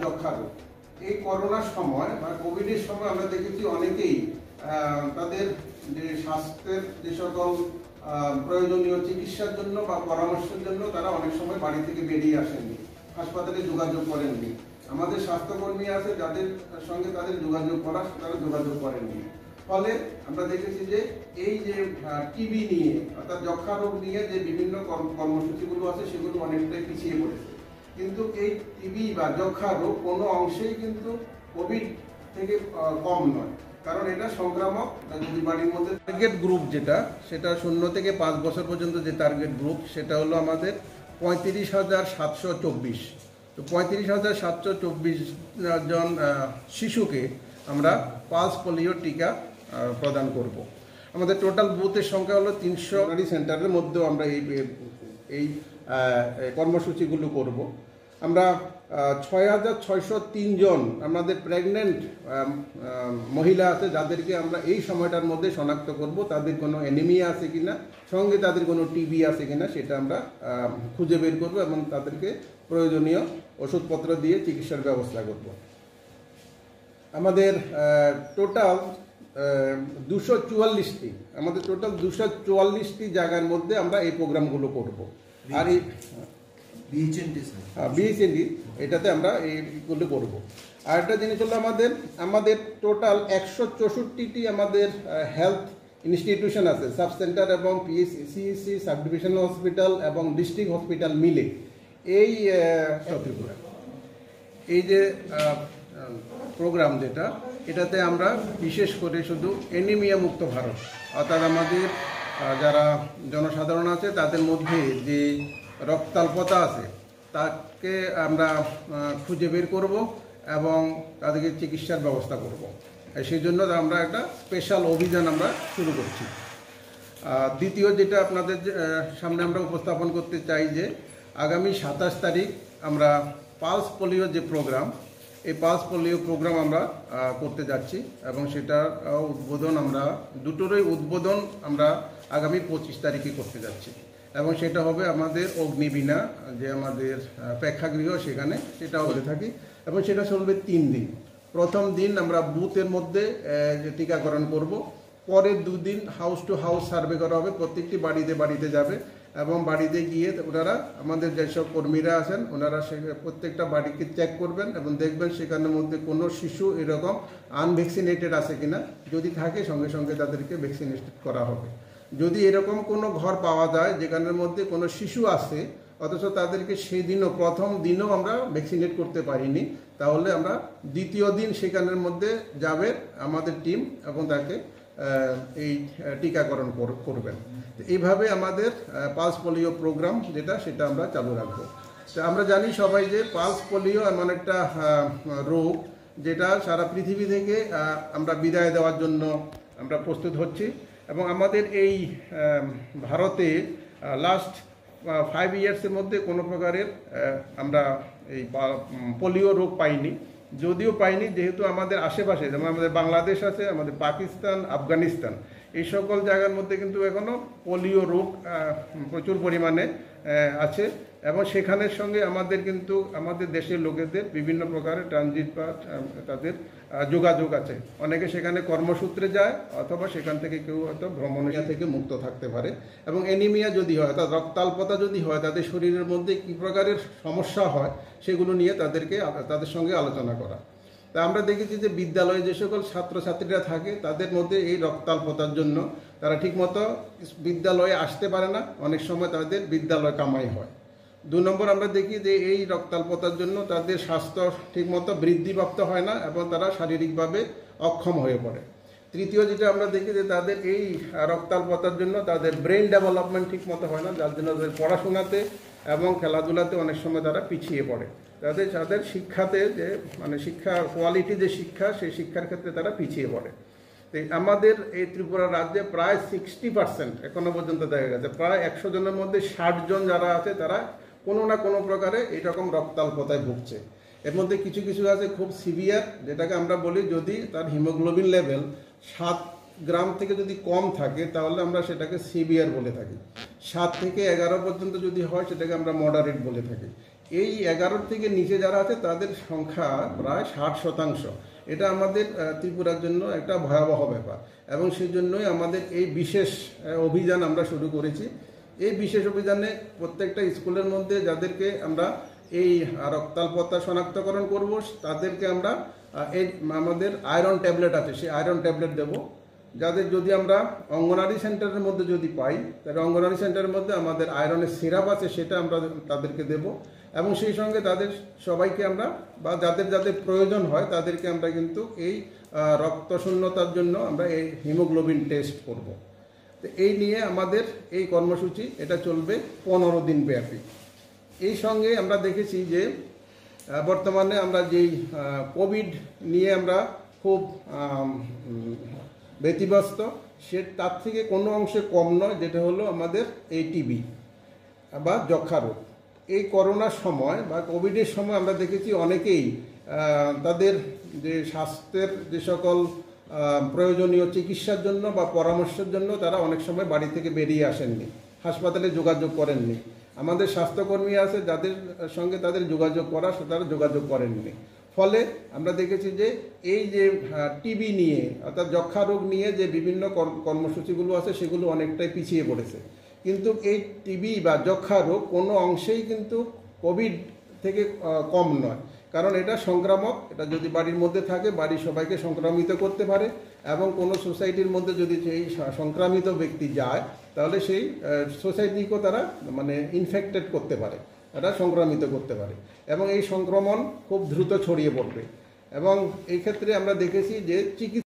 যক্ষা রোগ। এই করোনার সময় বা কোভিডের সময় আমরা দেখেছি অনেকেই তাদের যে স্বাস্থ্যের যে সকল প্রয়োজনীয় চিকিৎসার জন্য বা পরামর্শের জন্য তারা অনেক সময় বাড়ি থেকে বেরিয়ে আসেননি, হাসপাতালে যোগাযোগ করেননি। আমাদের স্বাস্থ্যকর্মী আছে যাদের সঙ্গে তাদের যোগাযোগ করা, তারা যোগাযোগ করেননি। ফলে আমরা দেখেছি যে এই যে টিবি নিয়ে অর্থাৎ যক্ষা রোগ নিয়ে যে বিভিন্ন কর্মসূচিগুলো আছে সেগুলো অনেকটাই পিছিয়ে পড়েছে। কিন্তু এই টিবি বা যক্ষা রোগ কোনো অংশেই কিন্তু কোভিড থেকে কম নয়, কারণ এটা সংক্রামক। যদি বাড়ির মধ্যে টার্গেট গ্রুপ যেটা, সেটা 0 থেকে 5 বছর পর্যন্ত যে টার্গেট গ্রুপ, সেটা হলো আমাদের 35,724। তো 35,724 জন শিশুকে আমরা পালস পোলিও টিকা প্রদান করব। আমাদের টোটাল বুথের সংখ্যা হলো 300। সেন্টারের মধ্যেও আমরা এই কর্মসূচিগুলো করব। আমরা 6,603 জন আমাদের প্রেগনেন্ট মহিলা আছে যাদেরকে আমরা এই সময়টার মধ্যে শনাক্ত করব, তাদের কোনো অ্যানিমিয়া আছে কিনা, সঙ্গে তাদের কোনো টিবি আছে কিনা সেটা আমরা খুঁজে বের করব এবং তাদেরকে প্রয়োজনীয় ওষুধপত্র দিয়ে চিকিৎসার ব্যবস্থা করব। আমাদের টোটাল 244টি জায়গার মধ্যে আমরা এই প্রোগ্রামগুলো করব। আর এই বিএইচএনডি এটাতে আমরা এইগুলো করব। আর একটা জিনিস হলো আমাদের টোটাল 164টি আমাদের হেলথ ইনস্টিটিউশন আছে, সাব সেন্টার এবং পিএসসি, সাব ডিভিশনাল হসপিটাল এবং ডিস্ট্রিক্ট হসপিটাল মিলে এই যে প্রোগ্রাম যেটা, এটাতে আমরা বিশেষ করে শুধু অ্যানিমিয়া মুক্ত ভারত, অর্থাৎ আমাদের যারা জনসাধারণ আছে তাদের মধ্যে যে রক্তাল্পতা আছে তাকে আমরা খুঁজে বের করব এবং তাদেরকে চিকিৎসার ব্যবস্থা করব। সেই জন্য আমরা একটা স্পেশাল অভিযান আমরা শুরু করছি। দ্বিতীয় যেটা আপনাদের সামনে আমরা উপস্থাপন করতে চাই যে আগামী 27 তারিখ আমরা পালস পোলিও যে প্রোগ্রাম, এই পালস পোলিও প্রোগ্রাম আমরা করতে যাচ্ছি এবং সেটা উদ্বোধন আমরা দুটোরই উদ্বোধন আমরা আগামী 25 তারিখে করতে যাচ্ছি এবং সেটা হবে আমাদের অগ্নিবীণা যে আমাদের প্রেক্ষাগৃহ, সেখানে সেটা হতে থাকি এবং সেটা চলবে 3 দিন। প্রথম দিন আমরা বুথের মধ্যে যে টিকাকরণ করব, পরের 2 দিন হাউস টু হাউস সার্ভে করা হবে, প্রত্যেকটি বাড়িতে যাবে এবং বাড়িতে গিয়ে ওনারা আমাদের যেসব কর্মীরা আছেন ওনারা প্রত্যেকটা বাড়িকে চেক করবেন এবং দেখবেন সেখানের মধ্যে কোনো শিশু এরকম আনভ্যাকসিনেটেড আছে কিনা, যদি থাকে সঙ্গে সঙ্গে তাদেরকে ভ্যাকসিনেটেড করা হবে। যদি এরকম কোনো ঘর পাওয়া যায় যেখানের মধ্যে কোনো শিশু আছে অথচ তাদেরকে সেই দিনও প্রথম দিনও আমরা ভ্যাকসিনেট করতে পারিনি, তাহলে আমরা দ্বিতীয় দিন সেখানের মধ্যে যাবে আমাদের টিম এবং তাকে এই টিকাকরণ করবেন। এইভাবে আমাদের পালস পোলিও প্রোগ্রাম যেটা, সেটা আমরা চালু রাখবো। তো আমরা জানি সবাই যে পালস পোলিও এমন একটা রোগ যেটা সারা পৃথিবী থেকে আমরা বিদায় দেওয়ার জন্য আমরা প্রস্তুত হচ্ছি এবং আমাদের এই ভারতে লাস্ট 5 ইয়ার্সের মধ্যে কোনো প্রকারের আমরা এই পোলিও রোগ পাইনি। যদিও পাইনি, যেহেতু আমাদের আশেপাশে যেমন আমাদের বাংলাদেশ আছে, আমাদের পাকিস্তান, আফগানিস্তান, এই সকল জায়গার মধ্যে কিন্তু এখনও পোলিও রোগ প্রচুর পরিমাণে আছে এবং সেখানের সঙ্গে আমাদের কিন্তু আমাদের দেশের লোকেদের বিভিন্ন প্রকারের ট্রানজিট বা তাদের যোগাযোগ আছে। অনেকে সেখানে কর্মসূত্রে যায় অথবা সেখান থেকে কেউ হয়তো ভ্রমণিয়া থেকে মুক্ত থাকতে পারে এবং অ্যানিমিয়া যদি হয়, অর্থাৎ রক্তাল্পতা যদি হয়, তাদের শরীরের মধ্যে কী প্রকারের সমস্যা হয় সেগুলো নিয়ে তাদের সঙ্গে আলোচনা করা। তা আমরা দেখেছি যে বিদ্যালয়ে যে সকল ছাত্রছাত্রীরা থাকে তাদের মধ্যে এই রক্তাল্পতার জন্য তারা ঠিকমতো বিদ্যালয়ে আসতে পারে না, অনেক সময় তাদের বিদ্যালয় কামাই হয়। 2 নম্বর আমরা দেখি যে এই রক্তাল্পতার জন্য তাদের স্বাস্থ্য ঠিকমতো বৃদ্ধিপ্রাপ্ত হয় না এবং তারা শারীরিকভাবে অক্ষম হয়ে পড়ে। তৃতীয় যেটা আমরা দেখি যে তাদের এই রক্তাল্পতার জন্য তাদের ব্রেন ডেভেলপমেন্ট ঠিকমতো হয় না, যার জন্য তাদের পড়াশোনাতে এবং খেলাধুলাতে অনেক সময় তারা পিছিয়ে পড়ে। তাদের শিক্ষাতে যে শিক্ষা কোয়ালিটি যে শিক্ষা, সেই শিক্ষার ক্ষেত্রে তারা পিছিয়ে পড়ে। তো আমাদের এই ত্রিপুরা রাজ্যে প্রায় 60% এখনো পর্যন্ত দেখা গেছে, প্রায় 100 জনের মধ্যে 60 জন যারা আছে তারা কোনো না কোনো প্রকারে এইরকম রক্তাল্পতায় ভুগছে। এর মধ্যে কিছু কিছু আছে খুব সিভিয়ার, যেটাকে আমরা বলি যদি তার হিমোগ্লোবিন লেভেল 7 গ্রাম থেকে যদি কম থাকে তাহলে আমরা সেটাকে সিভিয়ার বলে থাকি। 7 থেকে 11 পর্যন্ত যদি হয় সেটাকে আমরা মডারেট বলে থাকি। এই 11 থেকে নিচে যারা আছে তাদের সংখ্যা প্রায় 60%। এটা আমাদের ত্রিপুরার জন্য একটা ভয়াবহ ব্যাপার, এবং সেই জন্যই আমাদের এই বিশেষ অভিযান আমরা শুরু করেছি। এই বিশেষ অভিযানে প্রত্যেকটা স্কুলের মধ্যে যাদেরকে আমরা এই রক্তাল্পতা শনাক্তকরণ করব, তাদেরকে আমরা এই আমাদের আয়রন ট্যাবলেট আছে, সেই আয়রন ট্যাবলেট দেব। যাদের যদি আমরা অঙ্গনারী সেন্টারের মধ্যে যদি পাই, তাহলে অঙ্গনারী সেন্টারের মধ্যে আমাদের আয়রনের সিরাপ আছে, সেটা আমরা তাদেরকে দেব। এবং সেই সঙ্গে তাদের সবাইকে আমরা, বা যাদের যাদের প্রয়োজন হয় তাদেরকে আমরা কিন্তু এই রক্তশূন্যতার জন্য আমরা এই হিমোগ্লোবিন টেস্ট করব। তো এই নিয়ে আমাদের এই কর্মসূচি এটা চলবে 15 দিন ব্যাপী। এই সঙ্গে আমরা দেখেছি যে বর্তমানে আমরা যেই কোভিড নিয়ে আমরা খুব ব্যতিব্যস্ত, সে তার থেকে কোনো অংশে কম নয়, যেটা হলো আমাদের এই টিবি বা যক্ষা রোগ। এই করোনার সময় বা কোভিডের সময় আমরা দেখেছি অনেকেই তাদের যে স্বাস্থ্যের যে সকল প্রয়োজনীয় চিকিৎসার জন্য বা পরামর্শের জন্য তারা অনেক সময় বাড়ি থেকে বেরিয়ে আসেননি, হাসপাতালে যোগাযোগ করেননি। আমাদের স্বাস্থ্যকর্মী আছে যাদের সঙ্গে তাদের যোগাযোগ করা, তারা যোগাযোগ করেননি। ফলে আমরা দেখেছি যে এই যে টিবি নিয়ে অর্থাৎ যক্ষা রোগ নিয়ে যে বিভিন্ন কর্মসূচিগুলো আছে সেগুলো অনেকটাই পিছিয়ে পড়েছে। কিন্তু এই টিবি বা যক্ষা রোগ কোনো অংশেই কিন্তু কোভিড থেকে কম নয়, কারণ এটা সংক্রামক। এটা যদি বাড়ির মধ্যে থাকে, বাড়ির সবাইকে সংক্রামিত করতে পারে, এবং কোনো সোসাইটির মধ্যে যদি সেই সংক্রামিত ব্যক্তি যায়, তাহলে সেই সোসাইটিকেও তারা মানে ইনফেক্টেড করতে পারে, এটা সংক্রামিত করতে পারে, এবং এই সংক্রমণ খুব দ্রুত ছড়িয়ে পড়বে। এবং এই ক্ষেত্রে আমরা দেখেছি যে চিকিৎসা